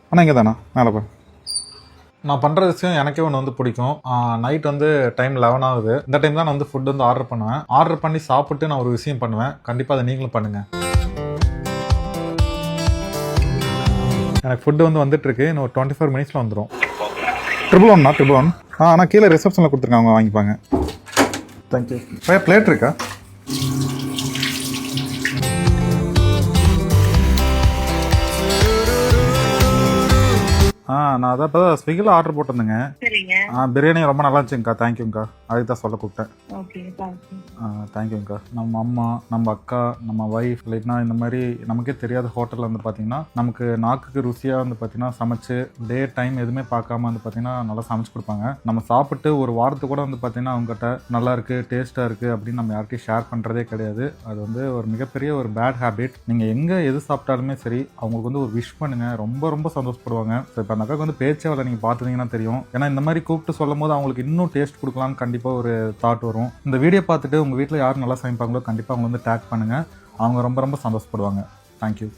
ஆனால் இங்கே தானா மேலே போய் நான் பண்ணுற விஷயம் எனக்கே ஒன்று வந்து பிடிக்கும். நைட் வந்து டைம் 11 ஆகுது. இந்த டைம் தான் நான் வந்து ஃபுட் வந்து ஆர்டர் பண்ணுவேன். ஆர்டர் பண்ணி சாப்பிட்டு நான் ஒரு விஷயம் பண்ணுவேன். கண்டிப்பாக அதை நீங்களும் பண்ணுங்கள். எனக்கு ஃபுட்டு வந்து வந்துட்டுருக்கு. இன்னும் ஒரு 24 மினிட்ஸில் வந்துடும். 111 ஆனால் கீழே ரிசப்ஷனில் கொடுத்துருக்காங்க, அவங்க வாங்கிப்பாங்க. தேங்க்யூ. பிளேட் இருக்கா? நான் அதான் இப்போ ஸ்விக்கியில் ஆர்டர் போட்டிருந்தேங்க. பிரியாணி ரொம்ப நல்லா இருந்துச்சுங்கக்கா. தேங்க்யூங்கக்கா. அதுக்கு தான் சொல்ல கூப்பிட்டேன். தேங்க்யூங்கக்கா. நம்ம அம்மா, நம்ம அக்கா, நம்ம ஒய்ஃப், இல்லைன்னா இந்த மாதிரி நமக்கே தெரியாத ஹோட்டலில் வந்து பார்த்தீங்கன்னா நமக்கு நாக்குக்கு ருசியாக வந்து பார்த்தீங்கன்னா சமைச்சு டே டைம் எதுவுமே பார்க்காம வந்து பார்த்தீங்கன்னா நல்லா சமைச்சு கொடுப்பாங்க. நம்ம சாப்பிட்டு ஒரு வாரத்துக்கு கூட வந்து பார்த்தீங்கன்னா அவங்ககிட்ட நல்லா இருக்குது, டேஸ்ட்டாக இருக்குது அப்படின்னு நம்ம யார்கிட்டையும் ஷேர் பண்ணுறதே கிடையாது. அது வந்து ஒரு மிகப்பெரிய ஒரு பேட் ஹேபிட். நீங்கள் எங்கே எது சாப்பிட்டாலுமே சரி அவங்களுக்கு வந்து ஒரு விஷ் பண்ணுங்கள். ரொம்ப ரொம்ப சந்தோஷப்படுவாங்க. ஸோ இப்போ அந்த அக்காவுக்கு வந்து பேச்சே வரல, நீங்கள் பார்த்துட்டீங்கன்னா தெரியும். ஏன்னா இந்த மாதிரி கூப்பிட்டு சொல்லும் போது அவங்களுக்கு இன்னும் டேஸ்ட் கொடுக்கலாம்னு கண்டிப்பாக ஒரு தாட் வரும். இந்த வீடியோ பார்த்துட்டு உங்கள் வீட்டில் யார் நல்லா சமைப்பாங்களோ கண்டிப்பாக அவங்க வந்து டேக் பண்ணுங்கள். அவங்க ரொம்ப ரொம்ப சந்தோஷப்படுவாங்க. தேங்க்யூ.